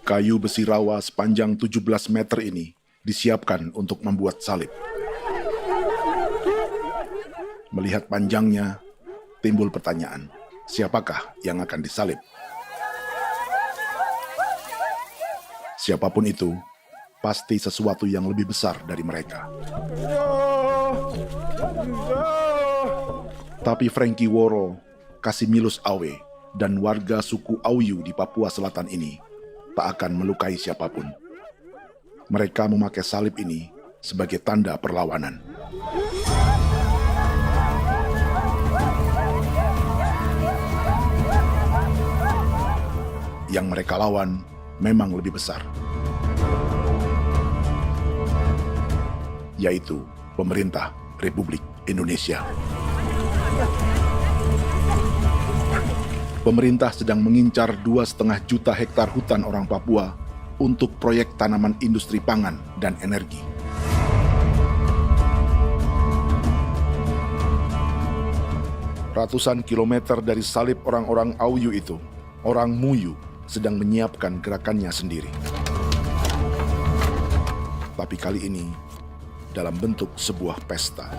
Kayu besi rawa sepanjang 17 meter ini disiapkan untuk membuat salib. Melihat panjangnya, timbul pertanyaan, siapakah yang akan disalib? Siapapun itu, pasti sesuatu yang lebih besar dari mereka. Tapi Frankie Woro, Casimilus Awe, dan warga suku Auyu di Papua Selatan ini tak akan melukai siapapun. Mereka memakai salib ini sebagai tanda perlawanan. Yang mereka lawan memang lebih besar, yaitu pemerintah Republik Indonesia. Pemerintah sedang mengincar 2,5 juta hektar hutan orang Papua untuk proyek tanaman industri pangan dan energi. Ratusan kilometer dari salib orang-orang Auyu itu, orang Muyu sedang menyiapkan gerakannya sendiri. Tapi kali ini dalam bentuk sebuah pesta.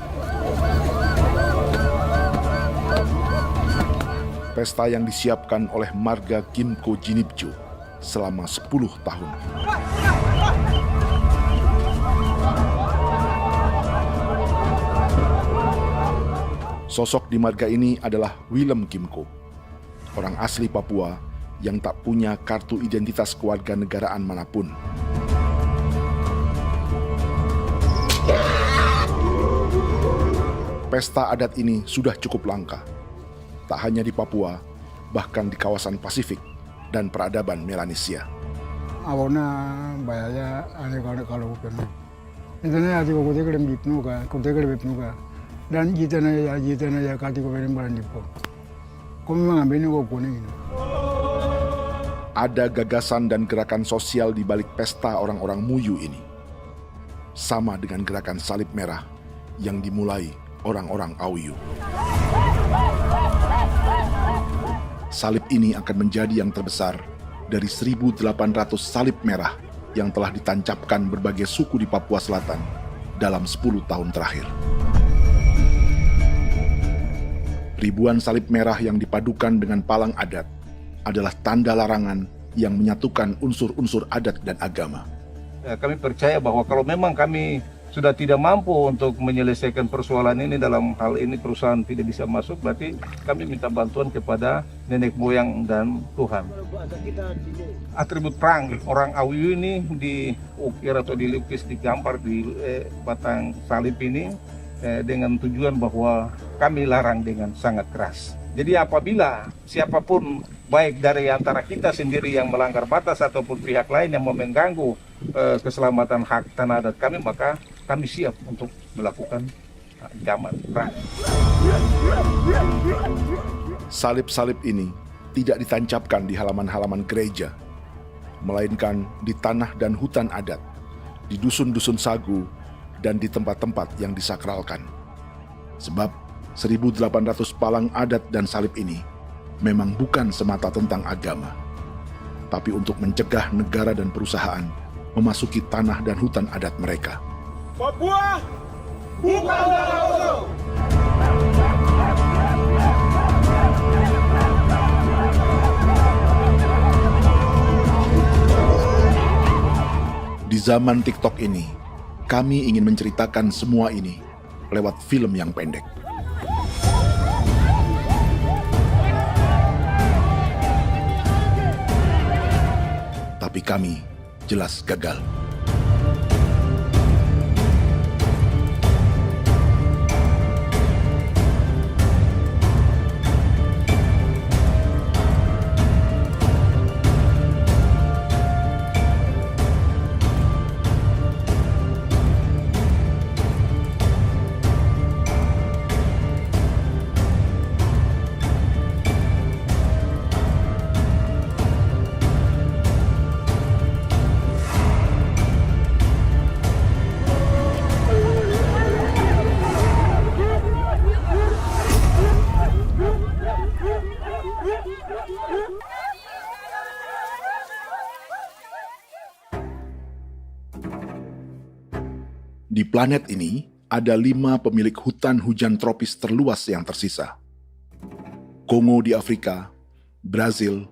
Pesta yang disiapkan oleh marga Kimco Jinibjo selama 10 tahun. Sosok di marga ini adalah Willem Kimco, orang asli Papua yang tak punya kartu identitas kewarganegaraan manapun. Pesta adat ini sudah cukup langka, tak hanya di Papua, bahkan di kawasan Pasifik dan peradaban Melanesia. Awalnya bayarnya aneh kalau bukan. Itu nih hati kau kuda kerem bipnuka, dan kita ya kati kau berem barandipo. Kau memang ambil kau kuning. Ada gagasan dan gerakan sosial di balik pesta orang-orang Muyu ini, sama dengan gerakan salib merah yang dimulai orang-orang Auyu. Salib ini akan menjadi yang terbesar dari 1.800 salib merah yang telah ditancapkan berbagai suku di Papua Selatan dalam 10 tahun terakhir. Ribuan salib merah yang dipadukan dengan palang adat adalah tanda larangan yang menyatukan unsur-unsur adat dan agama. Kami percaya bahwa kalau memang kami sudah tidak mampu untuk menyelesaikan persoalan ini, dalam hal ini perusahaan tidak bisa masuk, berarti kami minta bantuan kepada nenek moyang dan Tuhan. Atribut perang orang Auyu ini diukir atau dilukis, digambar di batang salib ini dengan tujuan bahwa kami larang dengan sangat keras. Jadi apabila siapapun, baik dari antara kita sendiri yang melanggar batas ataupun pihak lain yang mau mengganggu keselamatan hak tanah adat kami, maka kami siap untuk melakukan ancaman perang. Salib-salib ini tidak ditancapkan di halaman-halaman gereja, melainkan di tanah dan hutan adat, di dusun-dusun sagu, dan di tempat-tempat yang disakralkan. Sebab 1.800 palang adat dan salib ini memang bukan semata tentang agama, tapi untuk mencegah negara dan perusahaan memasuki tanah dan hutan adat mereka. Papua bukan Auyu. Di zaman TikTok ini, kami ingin menceritakan semua ini lewat film yang pendek. Tapi kami jelas gagal. Di planet ini, ada 5 pemilik hutan hujan tropis terluas yang tersisa. Kongo di Afrika, Brazil,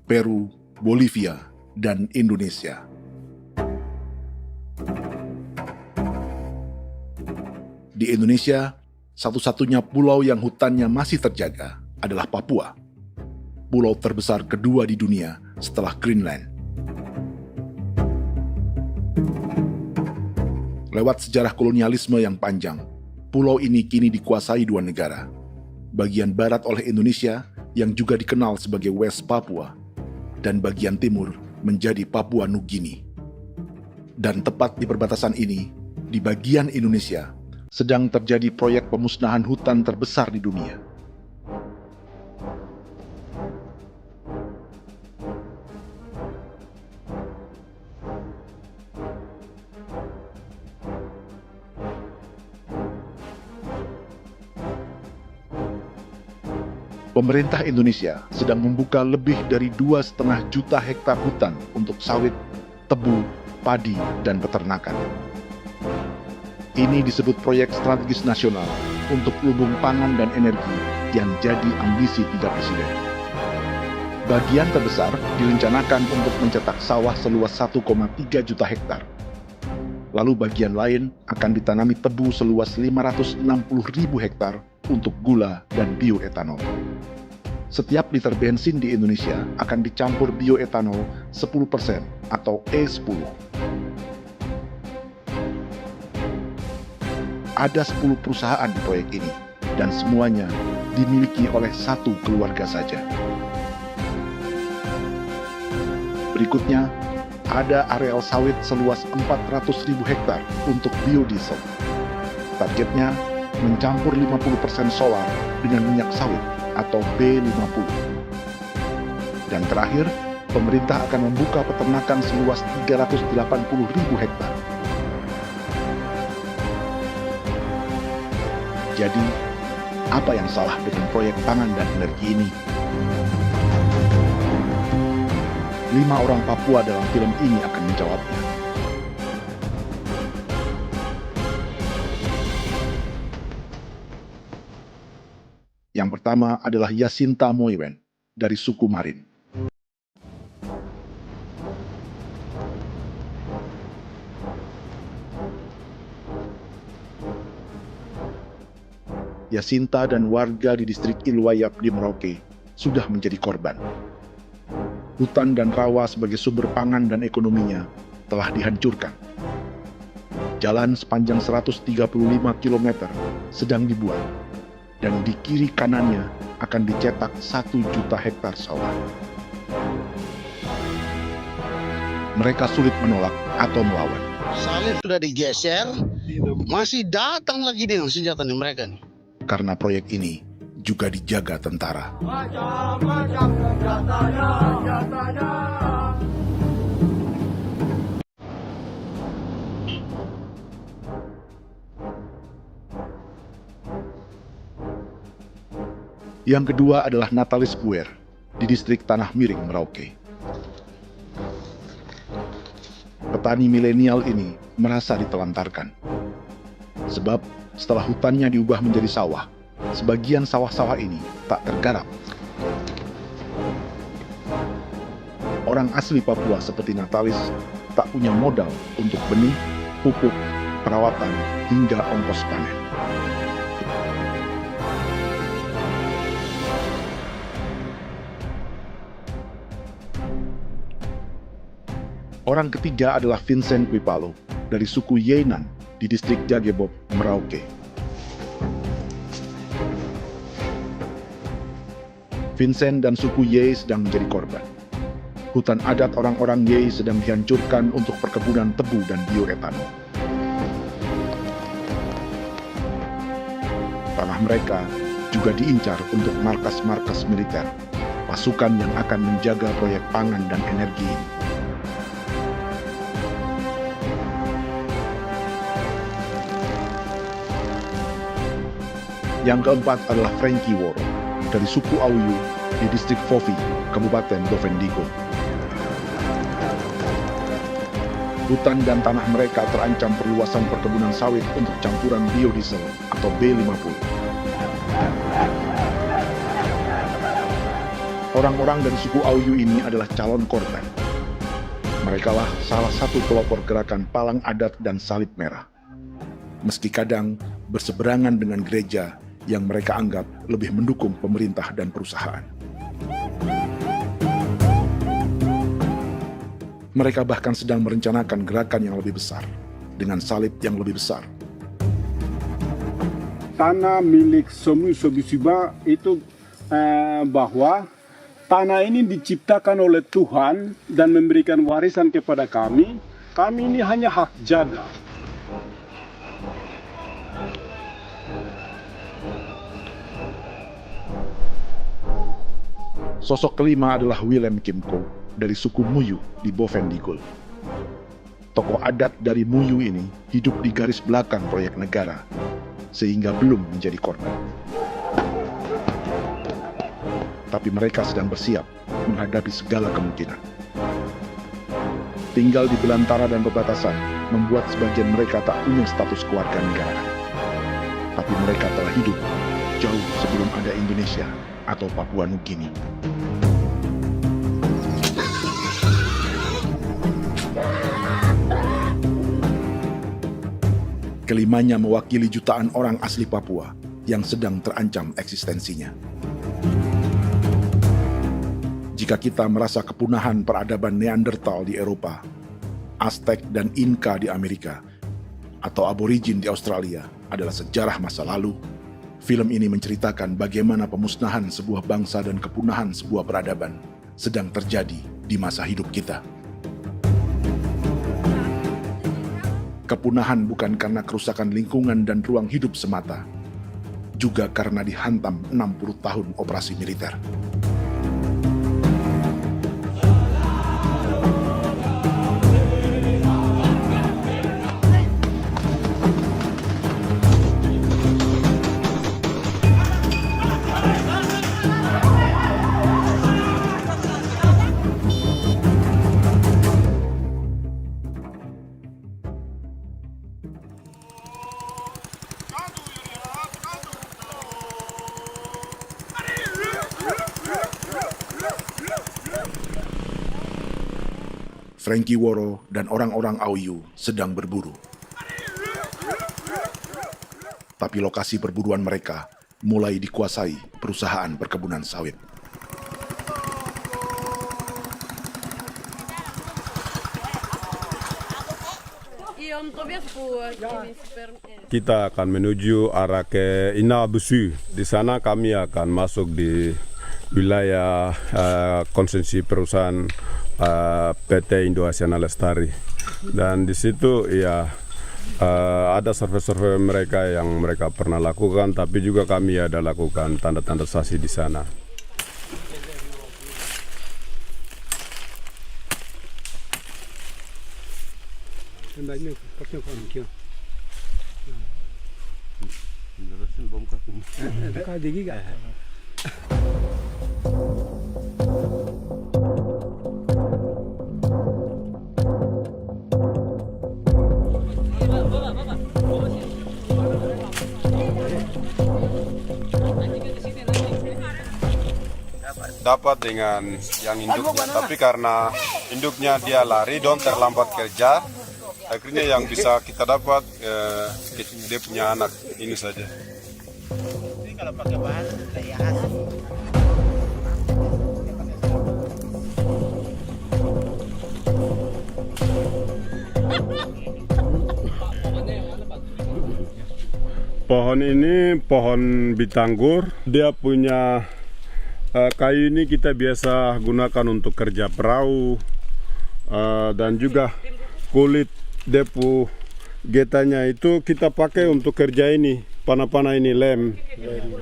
Peru, Bolivia, dan Indonesia. Di Indonesia, satu-satunya pulau yang hutannya masih terjaga adalah Papua, pulau terbesar kedua di dunia setelah Greenland. Lewat sejarah kolonialisme yang panjang, pulau ini kini dikuasai 2 negara. Bagian barat oleh Indonesia yang juga dikenal sebagai West Papua, dan bagian timur menjadi Papua Nugini. Dan tepat di perbatasan ini, di bagian Indonesia, sedang terjadi proyek pemusnahan hutan terbesar di dunia. Pemerintah Indonesia sedang membuka lebih dari 2,5 juta hektar hutan untuk sawit, tebu, padi, dan peternakan. Ini disebut proyek strategis nasional untuk lumbung pangan dan energi yang jadi ambisi 3 presiden. Bagian terbesar direncanakan untuk mencetak sawah seluas 1,3 juta hektar. Lalu bagian lain akan ditanami tebu seluas 560.000 hektar untuk gula dan bioetanol. Setiap liter bensin di Indonesia akan dicampur bioetanol 10% atau E10. Ada 10 perusahaan di proyek ini, dan semuanya dimiliki oleh 1 keluarga saja. Berikutnya, ada areal sawit seluas 400.000 hektar untuk biodiesel. Targetnya mencampur 50% solar dengan minyak sawit atau B50. Dan terakhir, pemerintah akan membuka peternakan seluas 380.000 hektar. Jadi, apa yang salah dengan proyek pangan dan energi ini? 5 orang Papua dalam film ini akan menjawabnya. Yang pertama adalah Yasinta Moiwen dari suku Marin. Yasinta dan warga di distrik Ilwayap di Merauke sudah menjadi korban. Hutan dan rawa sebagai sumber pangan dan ekonominya telah dihancurkan. Jalan sepanjang 135 km sedang dibuat, dan di kiri kanannya akan dicetak 1 juta hektar sawah. Mereka sulit menolak atau melawan. Sawit sudah digeser, masih datang lagi dengan senjata nih mereka nih. Karena proyek ini juga dijaga tentara. Macam-macam senjatanya. Yang kedua adalah Natalis Puer di distrik Tanah Miring, Merauke. Petani milenial ini merasa ditelantarkan. Sebab setelah hutannya diubah menjadi sawah, sebagian sawah-sawah ini tak tergarap. Orang asli Papua seperti Natalis tak punya modal untuk benih, pupuk, perawatan, hingga ongkos panen. Orang ketiga adalah Vincent Kwipalo dari suku Yenan di distrik Jagebob, Merauke. Vincent dan suku Ye sedang menjadi korban. Hutan adat orang-orang Ye sedang dihancurkan untuk perkebunan tebu dan bioetanol. Tanah mereka juga diincar untuk markas-markas militer, pasukan yang akan menjaga proyek pangan dan energi ini. Yang keempat adalah Frankie Woro dari suku Auyu di distrik Fofi, Kabupaten Bovendigul. Hutan dan tanah mereka terancam perluasan perkebunan sawit untuk campuran biodiesel atau B50. Orang-orang dari suku Auyu ini adalah calon korban. Merekalah salah satu pelopor gerakan Palang Adat dan Salib Merah. Meski kadang berseberangan dengan gereja yang mereka anggap lebih mendukung pemerintah dan perusahaan. Mereka bahkan sedang merencanakan gerakan yang lebih besar, dengan salib yang lebih besar. Tanah milik Somu Sobisiba itu bahwa tanah ini diciptakan oleh Tuhan dan memberikan warisan kepada kami. Kami ini hanya hak jaga. Sosok kelima adalah Willem Kimco dari suku Muyu di Bovendigul. Tokoh adat dari Muyu ini hidup di garis belakang proyek negara, sehingga belum menjadi korban. Tapi mereka sedang bersiap menghadapi segala kemungkinan. Tinggal di belantara dan perbatasan membuat sebagian mereka tak punya status keluarga negara. Tapi mereka telah hidup jauh sebelum ada Indonesia atau Papua Nugini. Kelimanya mewakili jutaan orang asli Papua yang sedang terancam eksistensinya. Jika kita merasa kepunahan peradaban Neanderthal di Eropa, Aztec dan Inca di Amerika, atau aborigin di Australia adalah sejarah masa lalu, film ini menceritakan bagaimana pemusnahan sebuah bangsa dan kepunahan sebuah peradaban sedang terjadi di masa hidup kita. Kepunahan bukan karena kerusakan lingkungan dan ruang hidup semata, juga karena dihantam 60 tahun operasi militer. Frankie Woro dan orang-orang Auyu sedang berburu. Tapi lokasi perburuan mereka mulai dikuasai perusahaan perkebunan sawit. Kita akan menuju arah ke Inabusu. Di sana kami akan masuk di wilayah konsesi perusahaan PT Indo Asiana Lestari, dan di situ ya ada survei-survei mereka yang mereka pernah lakukan, tapi juga kami ada lakukan tanda-tanda saksi di sana. Dapat dengan yang induknya, tapi karena induknya dia lari dan terlambat kerja, akhirnya yang bisa kita dapat dia punya anak ini saja. Ini kalau pakai bahan kayak asli. Pohon ini pohon bitanggur, dia punya kayu ini kita biasa gunakan untuk kerja perahu, dan juga kulit depu getanya itu kita pakai untuk kerja ini, panah-panah ini lem,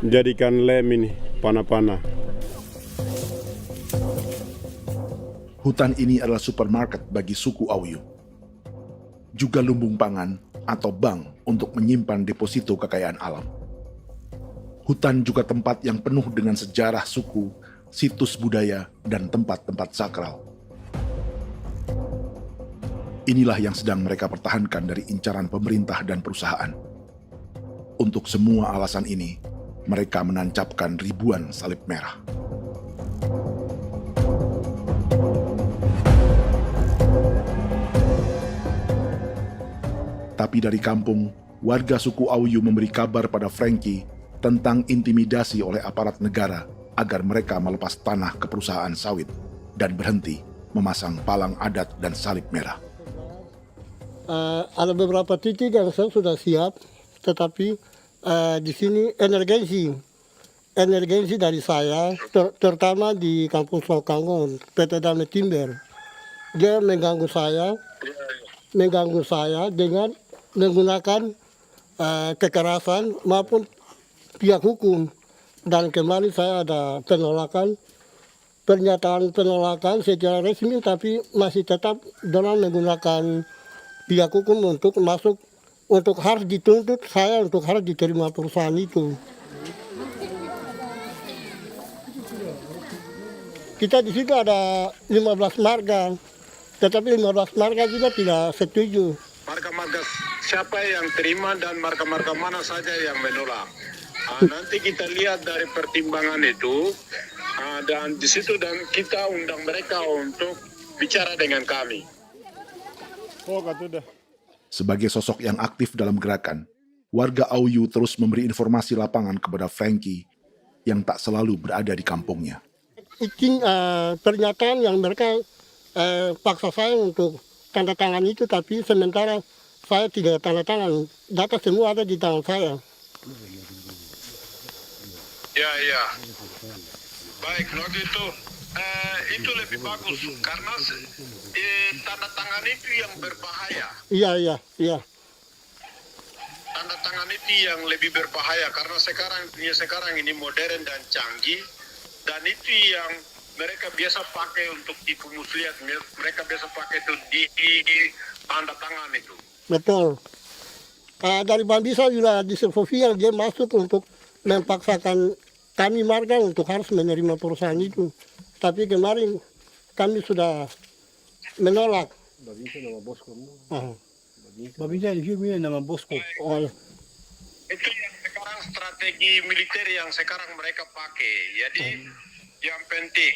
jadikan lem ini, panah-panah. Hutan ini adalah supermarket bagi suku Auyu. Juga lumbung pangan atau bank untuk menyimpan deposito kekayaan alam. Hutan juga tempat yang penuh dengan sejarah suku, situs budaya, dan tempat-tempat sakral. Inilah yang sedang mereka pertahankan dari incaran pemerintah dan perusahaan. Untuk semua alasan ini, mereka menancapkan ribuan salib merah. Tapi dari kampung, warga suku Auyu memberi kabar pada Frankie tentang intimidasi oleh aparat negara agar mereka melepas tanah ke perusahaan sawit dan berhenti memasang palang adat dan salib merah. Ada beberapa titik yang saya sudah siap, tetapi di sini emergensi dari saya, terutama di Kampung Sokangon, PT Damai Timber. Dia mengganggu saya dengan menggunakan kekerasan maupun pihak hukum. Dan kemarin saya ada pernyataan penolakan secara resmi, tapi masih tetap dengan menggunakan pihak hukum untuk masuk, untuk harus dituntut saya untuk harus diterima perusahaan itu. Kita di situ ada 15 marga, tetapi 15 marga juga tidak setuju. Marga-marga siapa yang terima dan marga-marga mana saja yang menolak. Nanti kita lihat dari pertimbangan itu, dan di situ dan kita undang mereka untuk bicara dengan kami. Sebagai sosok yang aktif dalam gerakan, warga Auyu terus memberi informasi lapangan kepada Frankie yang tak selalu berada di kampungnya. Izin pernyataan yang mereka paksa saya untuk tanda tangan itu, tapi sementara saya tidak tanda tangan. Data semua ada di tangan saya. Ya. Baik, kalau gitu itu lebih bagus karena tanda tangan itu yang berbahaya. Iya. Tanda tangan itu yang lebih berbahaya karena sekarang ini modern dan canggih, dan itu yang mereka biasa pakai untuk tipu muslihat. Mereka biasa pakai itu di tanda tangan itu. Betul. Dari Bambisa juga di Sofia dia masuk untuk memaksakan kami marga untuk harus menerima perusahaan itu. Tapi kemarin kami sudah menolak. Babinsa nama bosku. Babinsa ini nama bosku. Oh, ya. Itu yang sekarang strategi militer yang sekarang mereka pakai. Jadi yang penting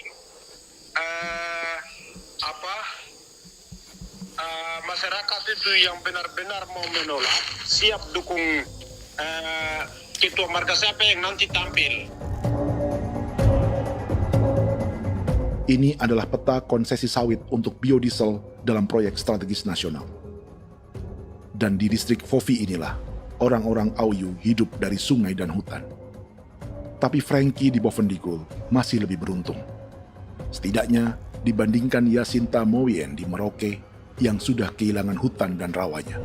masyarakat itu yang benar-benar mau menolak siap dukung ketua marga siapa yang nanti tampil. Ini adalah peta konsesi sawit untuk biodiesel dalam proyek strategis nasional. Dan di distrik Fofi inilah, orang-orang Auyu hidup dari sungai dan hutan. Tapi Frankie di Bovendigul masih lebih beruntung. Setidaknya dibandingkan Yasinta Mowien di Merauke yang sudah kehilangan hutan dan rawanya.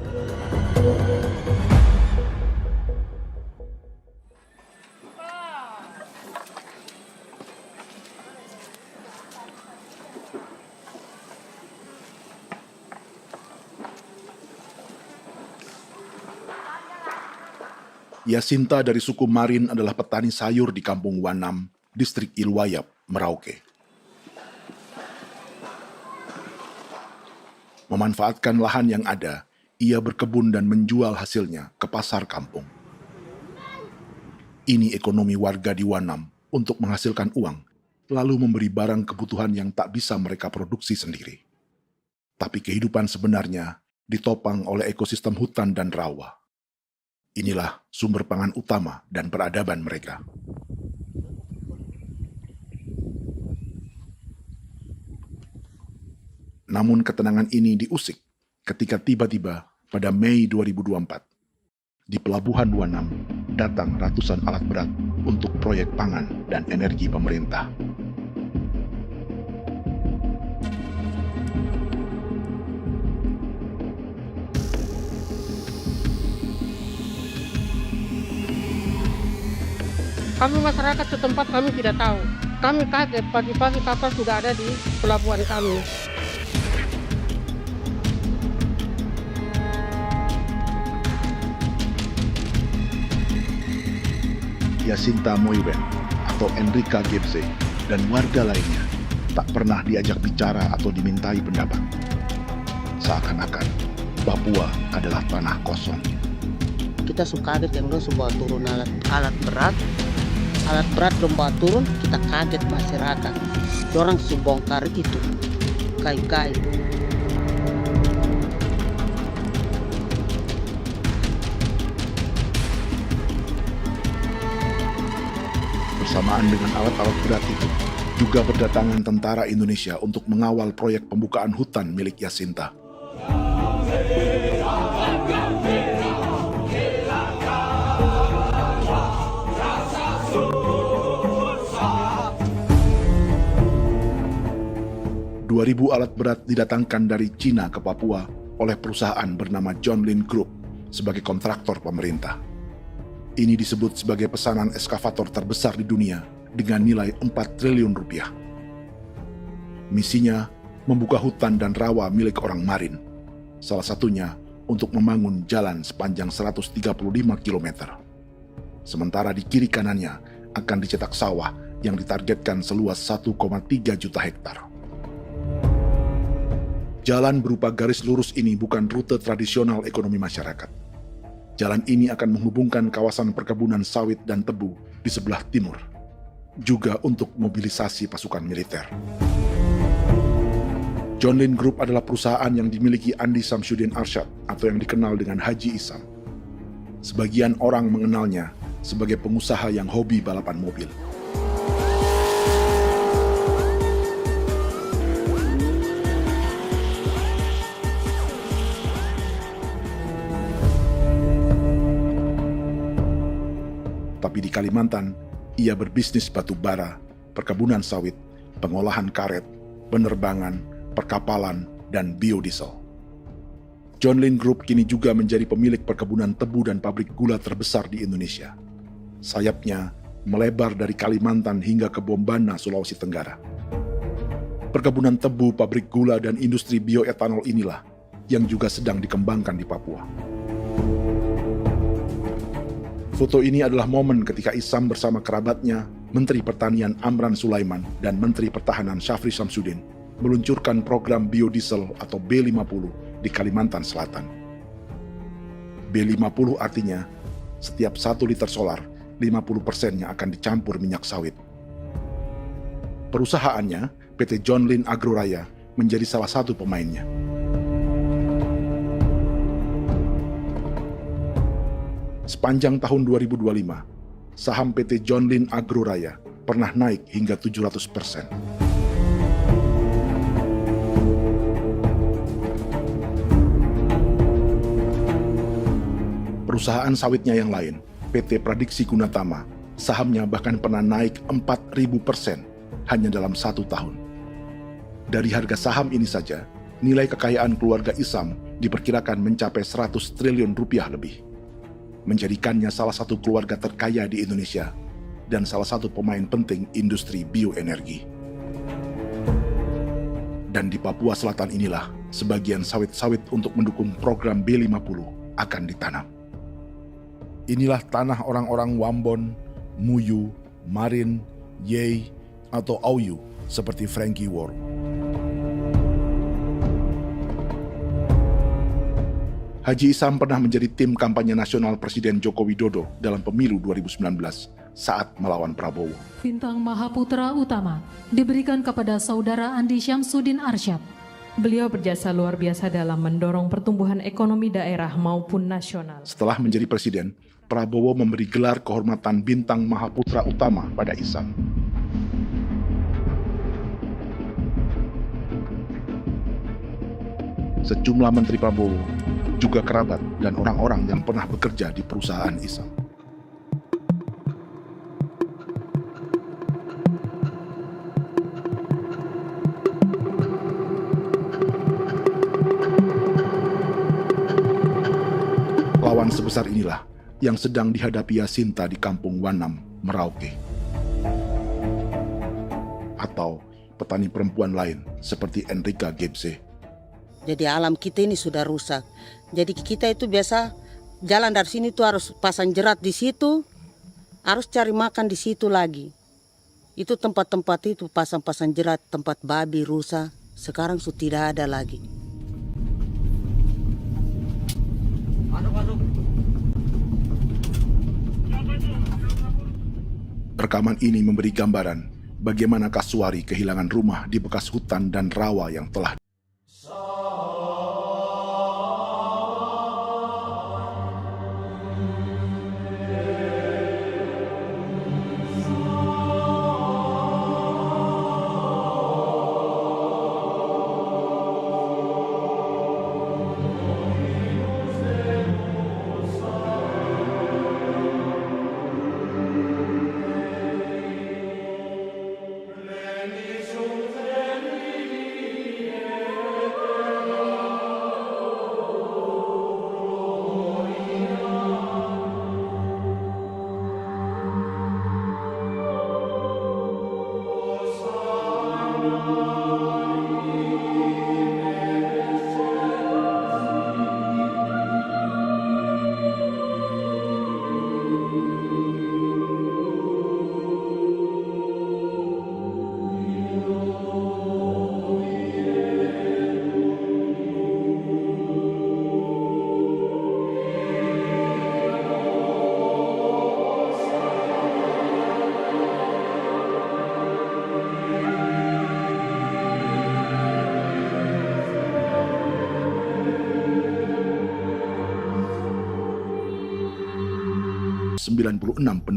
Yasinta dari suku Marin adalah petani sayur di Kampung Wanam, distrik Ilwayap, Merauke. Memanfaatkan lahan yang ada, ia berkebun dan menjual hasilnya ke pasar kampung. Ini ekonomi warga di Wanam untuk menghasilkan uang, lalu memberi barang kebutuhan yang tak bisa mereka produksi sendiri. Tapi kehidupan sebenarnya ditopang oleh ekosistem hutan dan rawa. Inilah sumber pangan utama dan peradaban mereka. Namun ketenangan ini diusik ketika tiba-tiba pada Mei 2024, di Pelabuhan Wanam datang ratusan alat berat untuk proyek pangan dan energi pemerintah. Kami masyarakat setempat kami tidak tahu. Kami kaget pagi-pagi kapal sudah ada di pelabuhan kami. Yasinta Mowien atau Enrika Gebze dan warga lainnya tak pernah diajak bicara atau dimintai pendapat. seakan-akan Papua adalah tanah kosong. Kita suka kaget yang dong sebuah turun alat berat lomba turun, kita kaget masyarakat. Orang subongkar itu kayu-kayu. Bersamaan dengan alat-alat berat itu, juga berdatangan tentara Indonesia untuk mengawal proyek pembukaan hutan milik Jacinta. Ribu alat berat didatangkan dari Cina ke Papua oleh perusahaan bernama John Lin Group sebagai kontraktor pemerintah. Ini disebut sebagai pesanan eskavator terbesar di dunia dengan nilai 4 triliun rupiah. Misinya membuka hutan dan rawa milik orang Marin, salah satunya untuk membangun jalan sepanjang 135 km. Sementara di kiri kanannya akan dicetak sawah yang ditargetkan seluas 1,3 juta hektar. Jalan berupa garis lurus ini bukan rute tradisional ekonomi masyarakat. Jalan ini akan menghubungkan kawasan perkebunan sawit dan tebu di sebelah timur, juga untuk mobilisasi pasukan militer. John Lin Group adalah perusahaan yang dimiliki Andi Samsudin Arsyad atau yang dikenal dengan Haji Isam. Sebagian orang mengenalnya sebagai pengusaha yang hobi balapan mobil. Tapi di Kalimantan, ia berbisnis batu bara, perkebunan sawit, pengolahan karet, penerbangan, perkapalan, dan biodiesel. John Lin Group kini juga menjadi pemilik perkebunan tebu dan pabrik gula terbesar di Indonesia. Sayapnya melebar dari Kalimantan hingga ke Bombana, Sulawesi Tenggara. Perkebunan tebu, pabrik gula, dan industri bioetanol inilah yang juga sedang dikembangkan di Papua. Foto ini adalah momen ketika Isam bersama kerabatnya, Menteri Pertanian Amran Sulaiman dan Menteri Pertahanan Syafri Samsudin, meluncurkan program biodiesel atau B50 di Kalimantan Selatan. B50 artinya, setiap 1 liter solar, 50%-nya akan dicampur minyak sawit. Perusahaannya, PT John Lin Agroraya, menjadi salah satu pemainnya. Sepanjang tahun 2025, saham PT John Lin Agroraya pernah naik hingga 700%. Perusahaan sawitnya yang lain, PT Pradiksi Gunatama, sahamnya bahkan pernah naik 4.000% hanya dalam 1 tahun. Dari harga saham ini saja, nilai kekayaan keluarga Isam diperkirakan mencapai 100 triliun rupiah lebih, menjadikannya salah satu keluarga terkaya di Indonesia dan salah satu pemain penting industri bioenergi. Dan di Papua Selatan inilah sebagian sawit-sawit untuk mendukung program B50 akan ditanam. Inilah tanah orang-orang Wambon, Muyu, Marin, Yei, atau Auyu seperti Frankie Ward. Haji Isam pernah menjadi tim kampanye nasional Presiden Joko Widodo dalam pemilu 2019 saat melawan Prabowo. Bintang Mahaputra Utama diberikan kepada Saudara Andi Syamsuddin Arsyad. Beliau berjasa luar biasa dalam mendorong pertumbuhan ekonomi daerah maupun nasional. Setelah menjadi presiden, Prabowo memberi gelar kehormatan Bintang Mahaputra Utama pada Isam. Sejumlah menteri Prabowo, juga kerabat dan orang-orang yang pernah bekerja di perusahaan Isam. Lawan sebesar inilah yang sedang dihadapi Jacinta di kampung Wanam, Merauke. Atau petani perempuan lain seperti Enrika Gebse. Jadi alam kita ini sudah rusak. Jadi kita itu biasa jalan dari sini tuh harus pasang jerat di situ, harus cari makan di situ lagi. Itu tempat-tempat itu pasang-pasang jerat, tempat babi, rusa, sekarang sudah tidak ada lagi. Rekaman ini memberi gambaran bagaimana Kasuari kehilangan rumah di bekas hutan dan rawa yang telah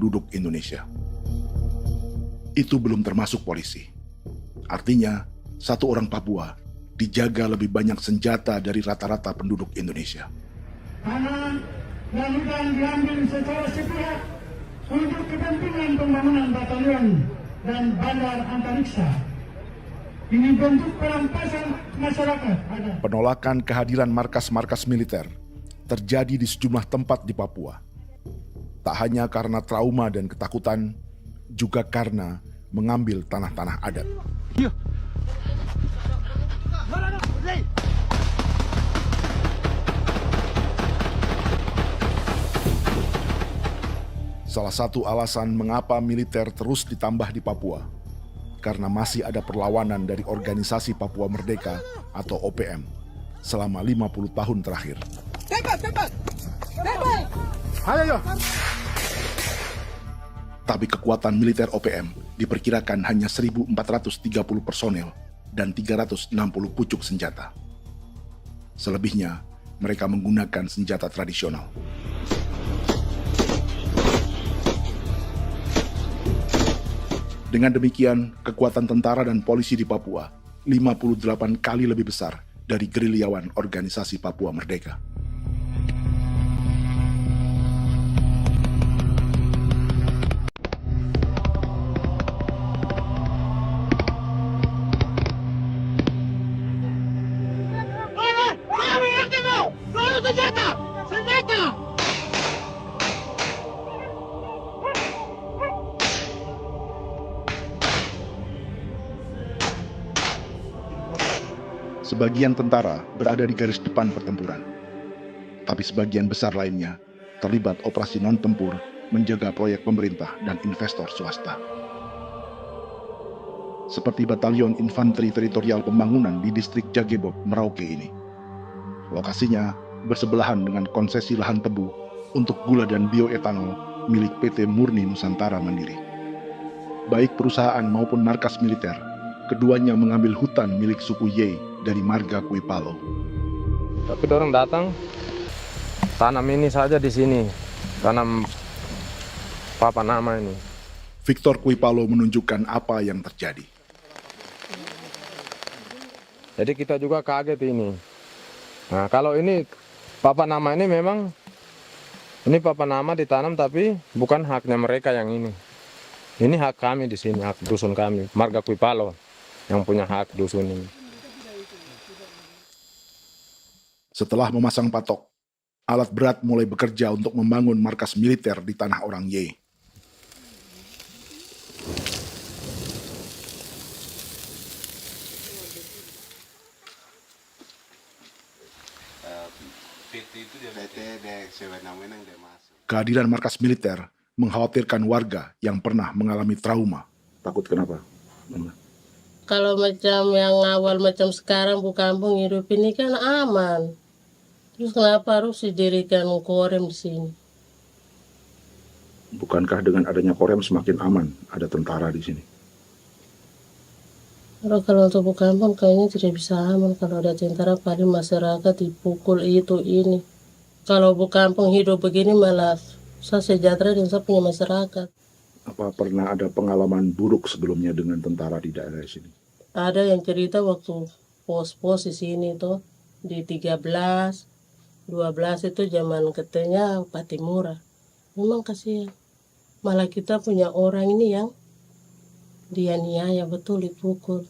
penduduk Indonesia. Itu belum termasuk polisi. Artinya, satu orang Papua dijaga lebih banyak senjata dari rata-rata penduduk Indonesia. Tanah dan hutan diambil secara sepihak untuk kepentingan pembangunan batalion dan bandar antariksa. Ini bentuk perampasan masyarakat. Penolakan kehadiran markas-markas militer terjadi di sejumlah tempat di Papua. Tak hanya karena trauma dan ketakutan, juga karena mengambil tanah-tanah adat. Salah satu alasan mengapa militer terus ditambah di Papua, karena masih ada perlawanan dari Organisasi Papua Merdeka atau OPM selama 50 tahun terakhir. Tapi kekuatan militer OPM diperkirakan hanya 1.430 personel dan 360 pucuk senjata. Selebihnya, mereka menggunakan senjata tradisional. Dengan demikian, kekuatan tentara dan polisi di Papua 58 kali lebih besar dari gerilyawan Organisasi Papua Merdeka. Sebagian tentara berada di garis depan pertempuran, tapi sebagian besar lainnya terlibat operasi non-tempur menjaga proyek pemerintah dan investor swasta. Seperti Batalion Infanteri Teritorial Pembangunan di distrik Jaggebog, Merauke ini. Lokasinya bersebelahan dengan konsesi lahan tebu untuk gula dan bioetanol milik PT Murni Nusantara Mandiri. Baik perusahaan maupun markas militer, keduanya mengambil hutan milik suku Ye dari marga Kuipalo. Tapi orang datang tanam ini saja di sini, tanam papan nama ini. Victor Kuipalo menunjukkan apa yang terjadi. Jadi kita juga kaget ini. Nah, kalau ini papan nama ini memang ini papan nama ditanam tapi bukan haknya mereka yang ini. Ini hak kami di sini, hak dusun kami, marga Kuipalo yang punya hak dusun ini. Setelah memasang patok, alat berat mulai bekerja untuk membangun markas militer di tanah orang Ye. Kehadiran markas militer mengkhawatirkan warga yang pernah mengalami trauma. Takut kenapa? Kalau macam yang awal macam sekarang bu kampung hidup ini kan aman. Terus kenapa harus didirikan korem di sini? Bukankah dengan adanya Korem semakin aman ada tentara di sini? Kalau untuk Bukampung kayaknya tidak bisa aman kalau ada tentara, paling masyarakat dipukul itu ini. Kalau Bukampung hidup begini malah saya sejahtera dan saya punya masyarakat. Apa pernah ada pengalaman buruk sebelumnya dengan tentara di daerah sini? Ada yang cerita waktu pos-pos di sini tuh di 13, 12 itu zaman katanya Patimura. Memang kasihan. Malah kita punya orang ini yang dianiaya betul, dipukul.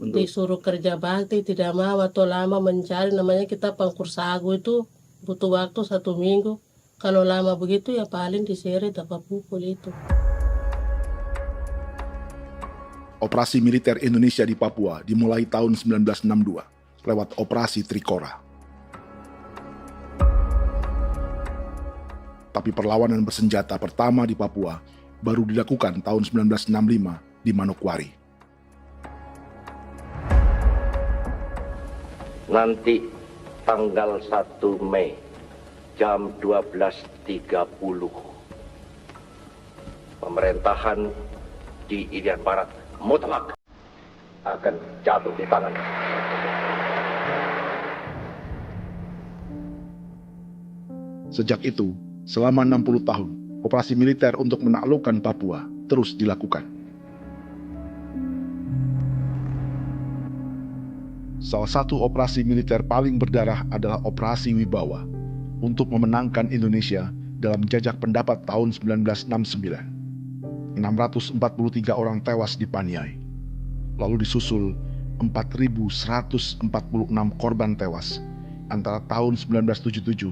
Disuruh kerja bakti tidak mau atau lama mencari, namanya kita pangkur sagu itu butuh waktu 1 minggu. Kalau lama begitu ya paling diseret apa pukul itu. Operasi militer Indonesia di Papua dimulai tahun 1962 lewat Operasi Trikora. Tapi perlawanan bersenjata pertama di Papua baru dilakukan tahun 1965 di Manokwari. Nanti tanggal 1 Mei jam 12.30 pemerintahan di Irian Barat mutlak akan jatuh di tangan. Sejak itu, selama 60 tahun, operasi militer untuk menaklukkan Papua terus dilakukan. Salah satu operasi militer paling berdarah adalah Operasi Wibawa untuk memenangkan Indonesia dalam jajak pendapat tahun 1969. 643 orang tewas di Paniai. Lalu disusul 4.146 korban tewas antara tahun 1977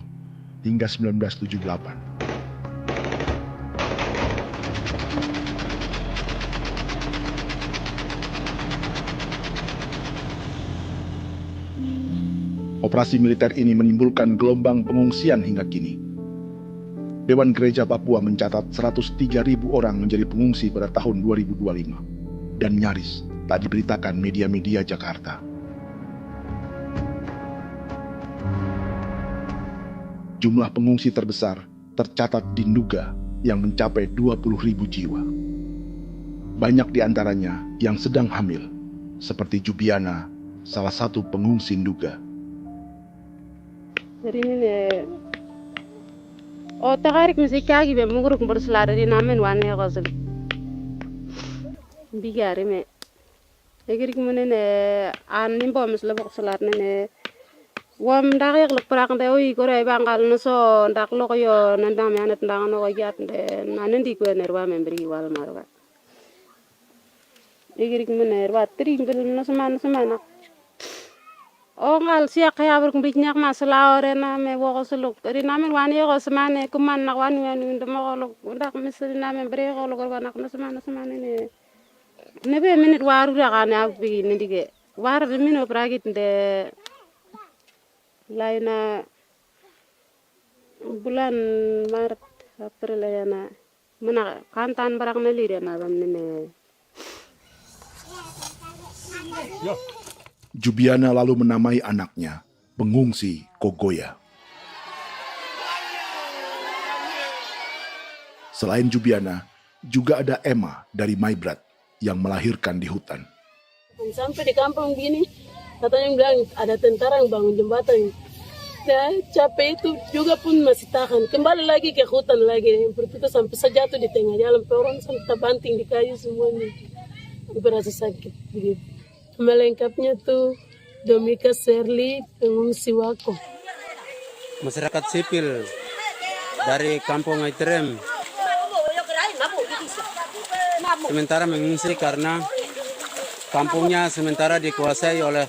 hingga 1978. Operasi militer ini menimbulkan gelombang pengungsian hingga kini. Dewan Gereja Papua mencatat 103.000 orang menjadi pengungsi pada tahun 2025 dan nyaris tak diberitakan media-media Jakarta. Jumlah pengungsi terbesar tercatat di Nduga yang mencapai 20.000 jiwa. Banyak di antaranya yang sedang hamil, seperti Jubiana, salah satu pengungsi Nduga. Jadi ini takarik mesti kaki be muguruk berselada di namen wane kosel. Bigari me. Egirik munene an nimbo mesle berselada ne. Wam darik lek prak de oi gore bangal no so ndak lo yo nandam yanet ndang no yat de nanen di ko nerwa membri wal marwa. Egirik muner wa tri ngel no semana. Ngal siak kaya berkumpul nyak masalah orena me woko seluk. Ri namen wani ko semane kuman nak wani ndemo ko ndak misri namen bre ko ko nak no semana ne. Nebe minit waru ra kana abi nindige. War de mino pragit de laina bulan Maret April yana mana kantan barang na lire na bamne. Jubiana lalu menamai anaknya pengungsi Kogoya. Selain Jubiana, juga ada Emma dari Maibrat yang melahirkan di hutan. Sampai di kampung gini, katanya bilang ada tentara yang bangun jembatan. Ya, capek itu juga pun masih tahan. Kembali lagi ke hutan lagi. Seperti itu sampai saya jatuh di tengah jalan. Orang sampai terbanting di kayu semuanya. Berasa sakit begitu. Melengkapnya tuh Domika Serli, pengungsi Wako. Masyarakat sipil dari Kampung Aitrem sementara mengungsi karena kampungnya sementara dikuasai oleh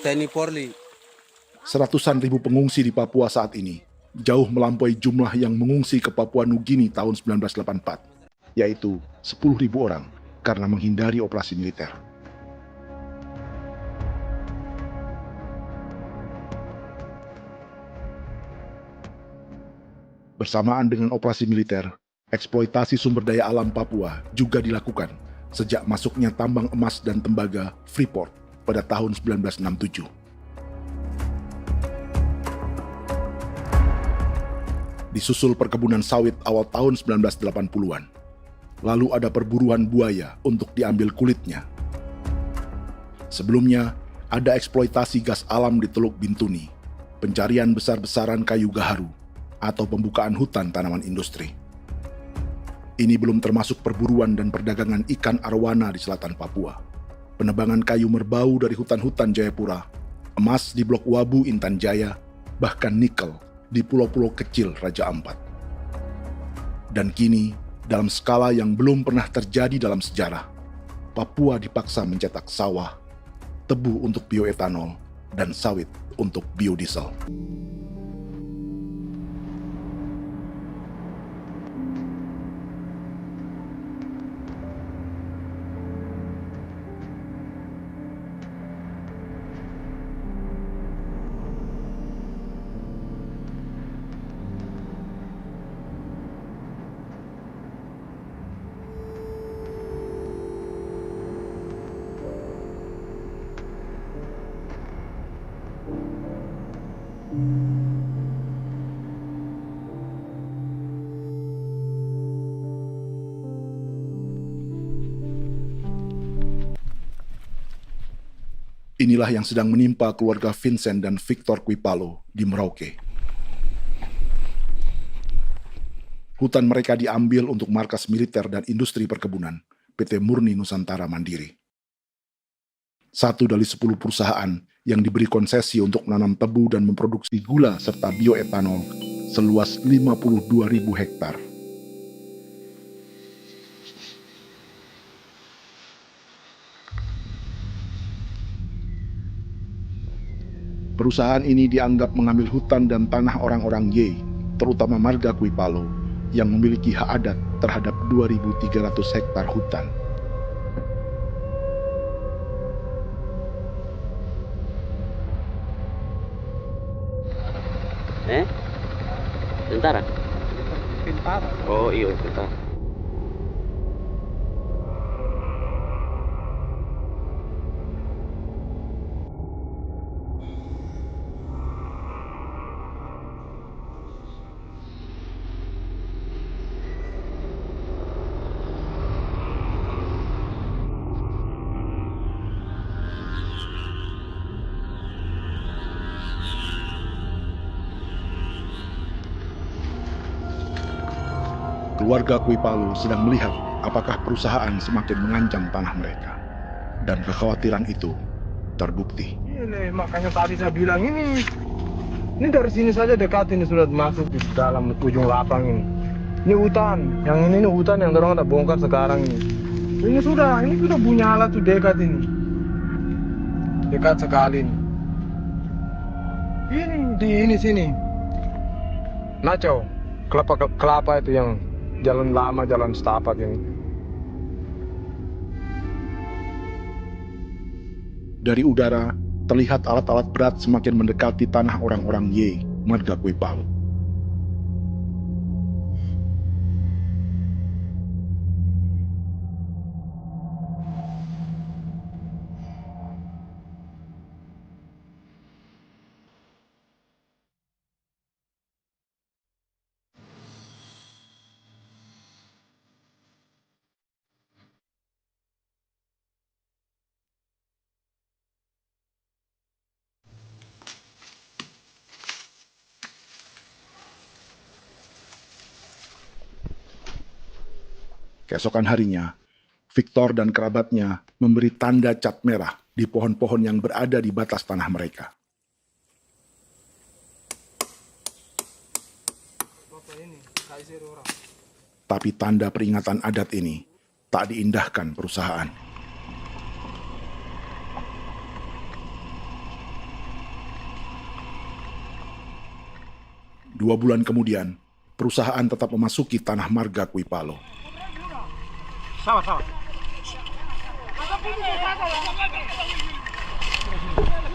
TNI Polri. Seratusan ribu pengungsi di Papua saat ini jauh melampaui jumlah yang mengungsi ke Papua Nugini tahun 1984, yaitu 10.000 orang karena menghindari operasi militer. Bersamaan dengan operasi militer, eksploitasi sumber daya alam Papua juga dilakukan sejak masuknya tambang emas dan tembaga Freeport pada tahun 1967. Disusul perkebunan sawit awal tahun 1980-an. Lalu ada perburuan buaya untuk diambil kulitnya. Sebelumnya, ada eksploitasi gas alam di Teluk Bintuni, pencarian besar-besaran kayu gaharu, atau pembukaan hutan tanaman industri. Ini belum termasuk perburuan dan perdagangan ikan arwana di selatan Papua, penebangan kayu merbau dari hutan-hutan Jayapura, emas di Blok Wabu Intan Jaya, bahkan nikel di pulau-pulau kecil Raja Ampat. Dan kini, dalam skala yang belum pernah terjadi dalam sejarah, Papua dipaksa mencetak sawah, tebu untuk bioetanol, dan sawit untuk biodiesel. Inilah yang sedang menimpa keluarga Vincent dan Victor Kuipalo di Merauke. Hutan mereka diambil untuk markas militer dan industri perkebunan, PT Murni Nusantara Mandiri. 1 dari 10 perusahaan yang diberi konsesi untuk menanam tebu dan memproduksi gula serta bioetanol seluas 52.000 hektar. Perusahaan ini dianggap mengambil hutan dan tanah orang-orang Ye, terutama marga Kuipalo, yang memiliki hak adat terhadap 2.300 hektar hutan. Tentara? Tentara. Oh iya, tentara. Keluarga Kuipalo sedang melihat apakah perusahaan semakin mengancam tanah mereka. Dan kekhawatiran itu terbukti. Ini makanya tadi saya bilang ini dari sini saja dekat ini sudah masuk di dalam ujung lapang ini. Ini hutan, yang ini hutan yang dorong ada bongkar sekarang ini. Ini sudah punya alat tuh dekat ini. Dekat sekali ini. Ini di ini sini. Nacau, kelapa itu yang jalan lama, jalan setapak ini. Dari udara, terlihat alat-alat berat semakin mendekati tanah orang-orang Ye, marga Kuipalo. Keesokan harinya, Victor dan kerabatnya memberi tanda cat merah di pohon-pohon yang berada di batas tanah mereka. Tapi tanda peringatan adat ini tak diindahkan perusahaan. Dua bulan kemudian, perusahaan tetap memasuki tanah marga Kuipalo. Sama-sama.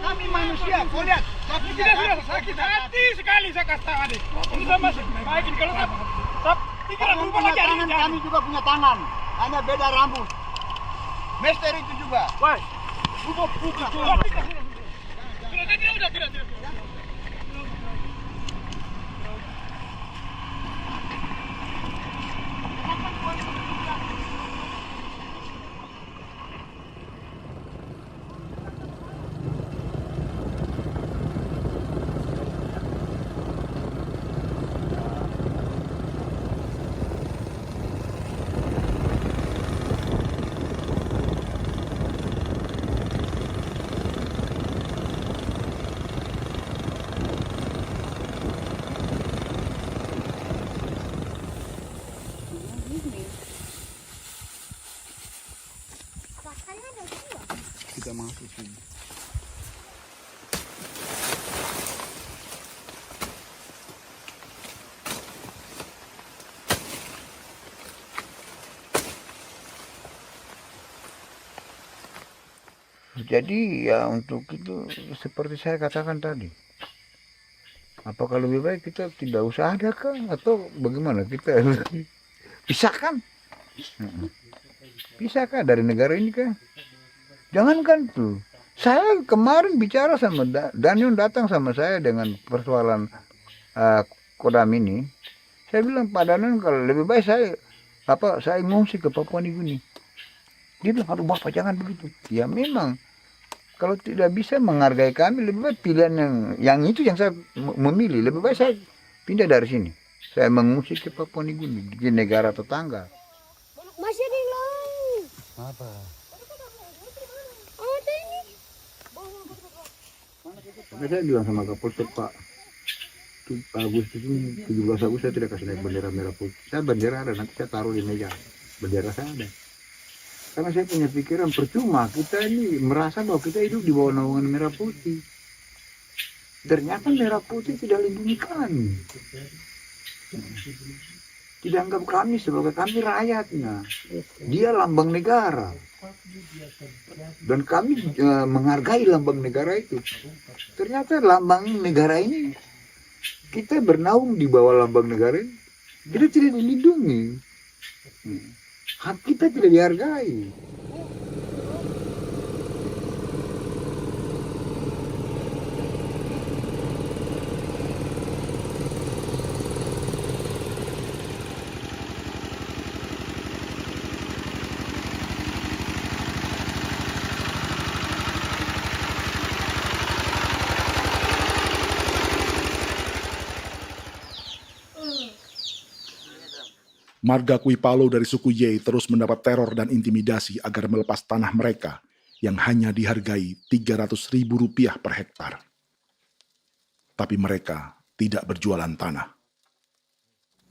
Kami manusia, kau lihat. Tapi sudah sakit hati sekali saya kasih tahu adik. Ini sama baik ini kalau pikiran berubah lagi hari ini. Kami juga punya tangan, hanya beda rambut. Mister itu juga. Woi, buka. Tidak. Jadi ya untuk itu seperti saya katakan tadi, apakah lebih baik kita tidak usah ada kan atau bagaimana, kita pisahkan, pisahkan dari negara ini kan? Jangankan tuh, saya kemarin bicara sama Daniel, datang sama saya dengan persoalan Kodam ini. Saya bilang, Pak Daniel, kalau lebih baik saya ngungsi ke Papua Nugini. Dia bilang, aduh Bapak jangan begitu. Ya memang, kalau tidak bisa menghargai kami, lebih baik pilihan yang itu yang saya memilih. Lebih baik saya pindah dari sini. Saya mengungsi ke Papua Nugini, di negara tetangga. Masih di laut. Apa? Ada ini. Saya bilang sama Kapolsek, Pak, Agustus ini, 17 Agustus saya tidak kasih naik bendera merah putih. Saya bendera ada, nanti saya taruh di meja. Bendera saya ada. Karena saya punya pikiran percuma kita ini merasa bahwa kita hidup di bawah naungan merah putih. Ternyata merah putih tidak lindungi kami. Tidak anggap kami sebagai kami rakyatnya. Dia lambang negara. Dan kami menghargai lambang negara itu. Ternyata lambang negara ini, kita bernaung di bawah lambang negara ini, kita tidak dilindungi. Hak kita tidak dihargai. Marga Kuipalo dari suku Ye terus mendapat teror dan intimidasi agar melepas tanah mereka yang hanya dihargai Rp300.000 per hektar. Tapi mereka tidak berjualan tanah.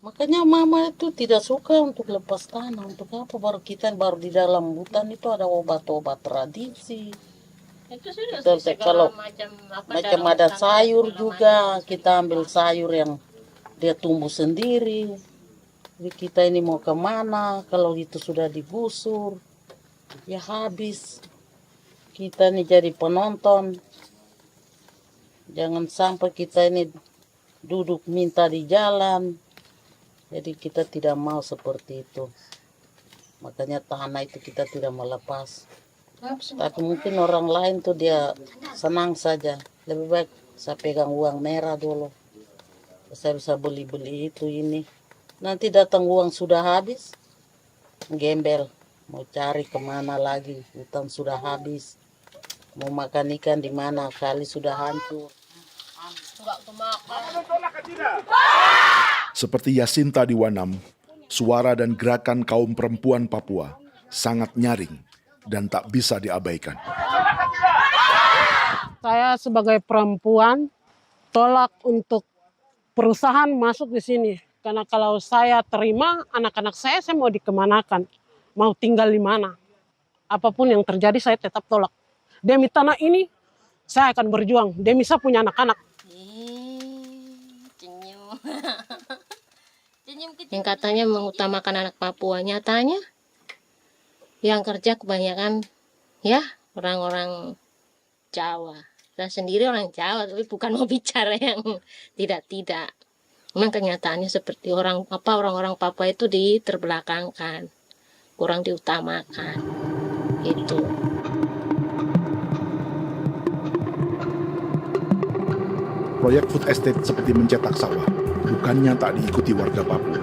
Makanya mama itu tidak suka untuk lepas tanah. Untuk apa? Baru di dalam hutan itu ada obat-obat tradisi. Itu sudah Kalau macam ada sayur juga, kita ambil sayur yang dia tumbuh sendiri. Jadi kita ini mau kemana, kalau itu sudah digusur, ya habis. Kita ini jadi penonton. Jangan sampai kita ini duduk minta di jalan. Jadi kita tidak mau seperti itu. Makanya tanah itu kita tidak melepas. Tapi mungkin orang lain tuh dia senang saja. Lebih baik saya pegang uang merah dulu. Saya bisa beli-beli itu ini. Nanti datang uang sudah habis, gembel. Mau cari kemana lagi, hutan sudah habis. Mau makan ikan di mana, kali sudah hancur. Seperti Yasinta di Wanam, suara dan gerakan kaum perempuan Papua sangat nyaring dan tak bisa diabaikan. Saya sebagai perempuan tolak untuk perusahaan masuk di sini. Karena kalau saya terima anak-anak saya mau dikemanakan, mau tinggal di mana. Apapun yang terjadi saya tetap tolak. Demi tanah ini saya akan berjuang, demi saya punya anak-anak. Yang katanya mengutamakan anak Papua, nyatanya yang kerja kebanyakan ya orang-orang Jawa. Saya sendiri orang Jawa, tapi bukan mau bicara yang tidak-tidak. Memang kenyataannya seperti orang-orang Papua itu diterbelakangkan, kurang diutamakan, gitu. Proyek food estate seperti mencetak sawah, bukannya tak diikuti warga Papua.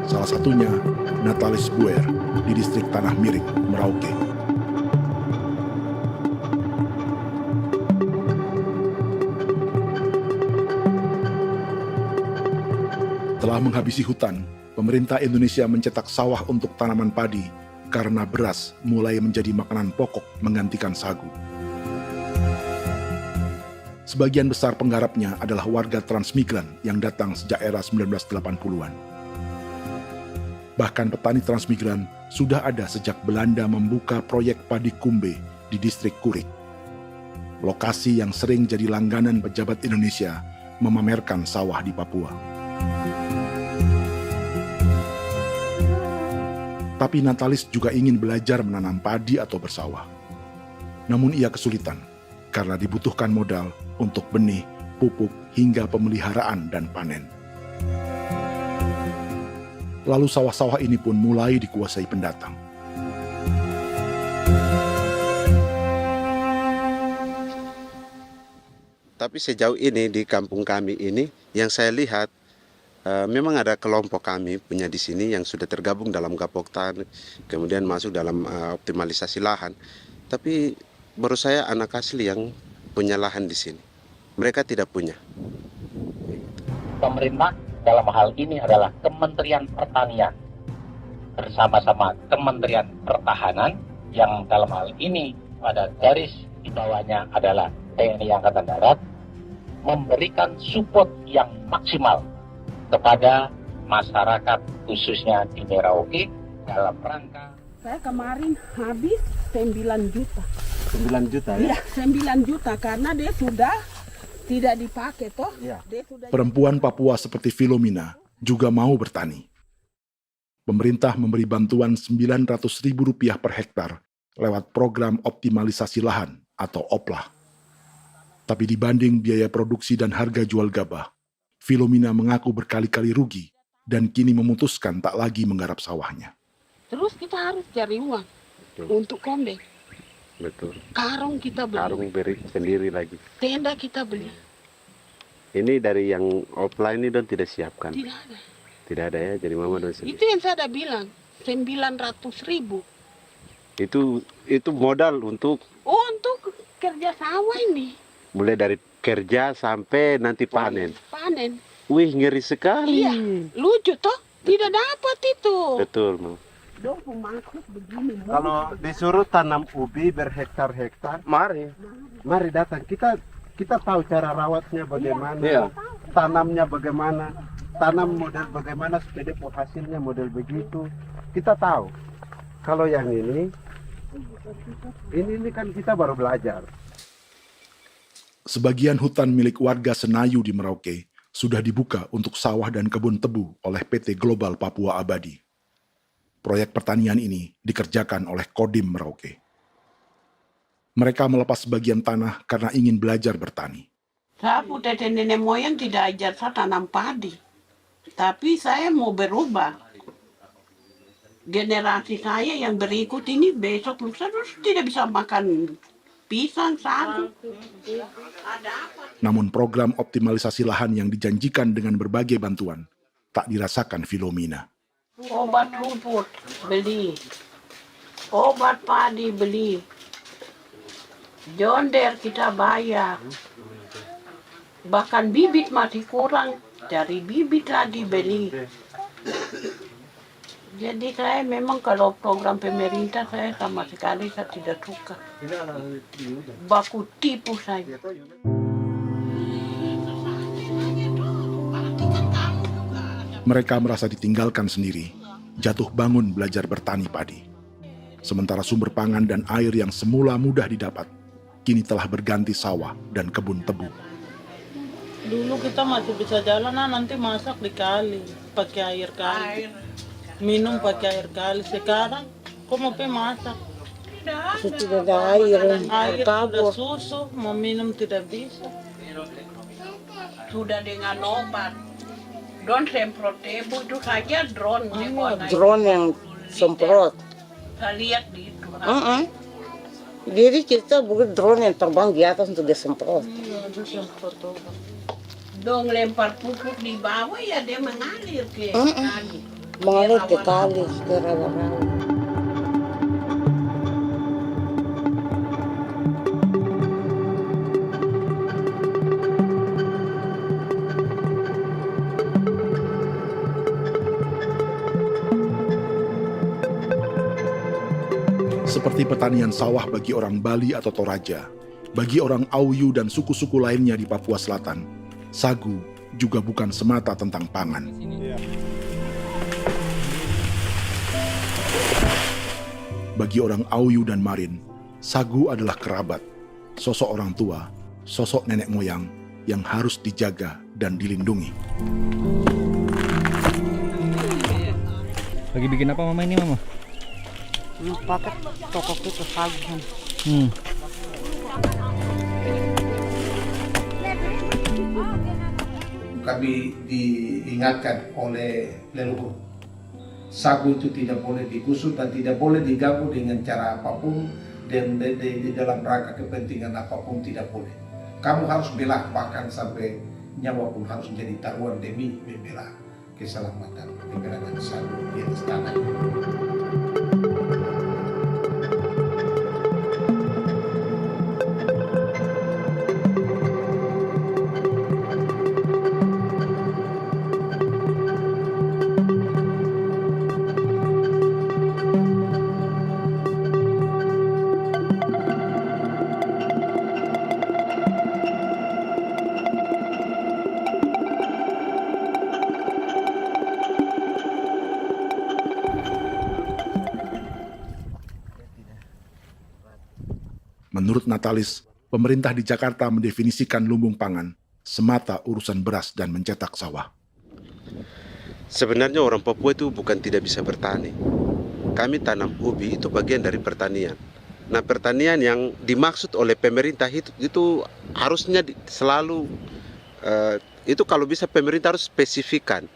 Salah satunya Natalis Buer di distrik Tanah Miring, Merauke. Setelah menghabisi hutan, pemerintah Indonesia mencetak sawah untuk tanaman padi karena beras mulai menjadi makanan pokok menggantikan sagu. Sebagian besar penggarapnya adalah warga transmigran yang datang sejak era 1980-an. Bahkan petani transmigran sudah ada sejak Belanda membuka proyek padi kumbe di distrik Kurik. Lokasi yang sering jadi langganan pejabat Indonesia memamerkan sawah di Papua. Tapi Natalis juga ingin belajar menanam padi atau bersawah. Namun ia kesulitan karena dibutuhkan modal untuk benih, pupuk, hingga pemeliharaan dan panen. Lalu sawah-sawah ini pun mulai dikuasai pendatang. Tapi sejauh ini di kampung kami ini yang saya lihat memang ada kelompok kami punya di sini yang sudah tergabung dalam Gapoktan, kemudian masuk dalam optimalisasi lahan. Tapi baru saya anak asli yang punya lahan di sini. Mereka tidak punya. Pemerintah dalam hal ini adalah Kementerian Pertanian bersama-sama Kementerian Pertahanan yang dalam hal ini pada garis di bawahnya adalah TNI Angkatan Darat, memberikan support yang maksimal kepada masyarakat khususnya di Merauke dalam rangka. Saya kemarin habis 9 juta. 9 juta ya? Iya, 9 juta karena dia sudah tidak dipakai toh. Ya. Perempuan Papua seperti Filomina juga mau bertani. Pemerintah memberi bantuan Rp900.000 per hektar lewat program optimalisasi lahan atau OPLAH. Tapi dibanding biaya produksi dan harga jual gabah, Filomina mengaku berkali-kali rugi dan kini memutuskan tak lagi menggarap sawahnya. Terus kita harus cari uang untuk kondek. Betul. Karung kita beli. Karung beri sendiri lagi. Tenda kita beli. Ini dari yang offline ini don tidak siapkan. Tidak ada. Tidak ada ya, jadi mama don sendiri. Itu yang saya ada bilang, 900.000. Itu modal untuk kerja sawah ini. Mulai dari kerja sampai nanti panen. Panen. Wih, ngeri sekali. Iya, lucu toh? Tidak dapat itu. Betul, Mam. Dong pemangkut begini. Kalau disuruh tanam ubi berhektar-hektar, mari datang. Kita tahu cara rawatnya bagaimana, Iya. tanamnya bagaimana, tanam model bagaimana supaya hasilnya model begitu. Kita tahu. Kalau yang ini kan kita baru belajar. Sebagian hutan milik warga Senayu di Merauke sudah dibuka untuk sawah dan kebun tebu oleh PT Global Papua Abadi. Proyek pertanian ini dikerjakan oleh Kodim Merauke. Mereka melepas sebagian tanah karena ingin belajar bertani. Saya punya nenek moyang tidak ajar saya tanam padi. Tapi saya mau berubah. Generasi saya yang berikut ini besok lusa tidak bisa makan pisang, sagu. Namun program optimalisasi lahan yang dijanjikan dengan berbagai bantuan tak dirasakan Filomina. Obat rumput beli, obat padi beli, jonder kita bayar, bahkan bibit masih kurang, cari bibit lagi beli. Jadi saya memang kalau program pemerintah saya sama sekali saya tidak suka. Baku tipu saya. Mereka merasa ditinggalkan sendiri, jatuh bangun belajar bertani padi. Sementara sumber pangan dan air yang semula mudah didapat, kini telah berganti sawah dan kebun tebu. Dulu kita masih bisa jalan, nanti masak di kali, pakai air kali. Minum pakai air kali. Sekarang kok mau masak? Tidak ada air. Air sudah susu, mau minum tidak bisa. Sudah dengan obat. Drone semprot tebu itu saja drone. Drone yang semprot. Saya lihat di itu. Jadi kita bukan drone yang terbang di atas untuk disemprot. Dong lempar pupuk di bawah ya dia mengalir ke kali. Mengalir ke kali, ke rawa-rawa. Seperti pertanian sawah bagi orang Bali atau Toraja, bagi orang Auyu dan suku-suku lainnya di Papua Selatan, sagu juga bukan semata tentang pangan. Bagi orang Auyu dan Marin, sagu adalah kerabat, sosok orang tua, sosok nenek moyang yang harus dijaga dan dilindungi. Lagi bikin apa mama ini mama? Pakai toko itu sagu. Kami diingatkan oleh leluhur, sagu itu tidak boleh digusur dan tidak boleh diganggu dengan cara apapun, dan di dalam rangka kepentingan apapun tidak boleh. Kamu harus bela, bahkan sampai nyawa pun harus menjadi taruhan demi membela keselamatan keberadaan sagu di atas tanah. Menurut Natalis, pemerintah di Jakarta mendefinisikan lumbung pangan semata urusan beras dan mencetak sawah. Sebenarnya orang Papua itu bukan tidak bisa bertani. Kami tanam ubi itu bagian dari pertanian. Nah, pertanian yang dimaksud oleh pemerintah itu harusnya selalu itu kalau bisa pemerintah harus spesifikkan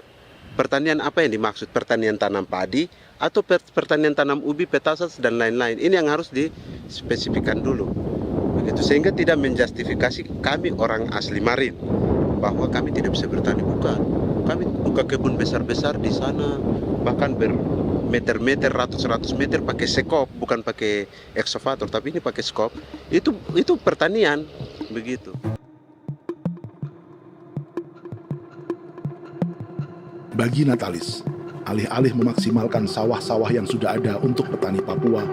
pertanian apa yang dimaksud, pertanian tanam padi atau pertanian tanam ubi, petasan dan lain-lain. Ini yang harus dispesifikkan dulu. Begitu, sehingga tidak menjustifikasi kami orang asli Marin bahwa kami tidak bisa bertani. Bukan. Kami buka kebun besar-besar di sana, bahkan bermeter-meter, ratus-ratus meter pakai sekop, bukan pakai ekskavator, tapi ini pakai skop. Itu pertanian, begitu. Bagi Natalis, alih-alih memaksimalkan sawah-sawah yang sudah ada untuk petani Papua,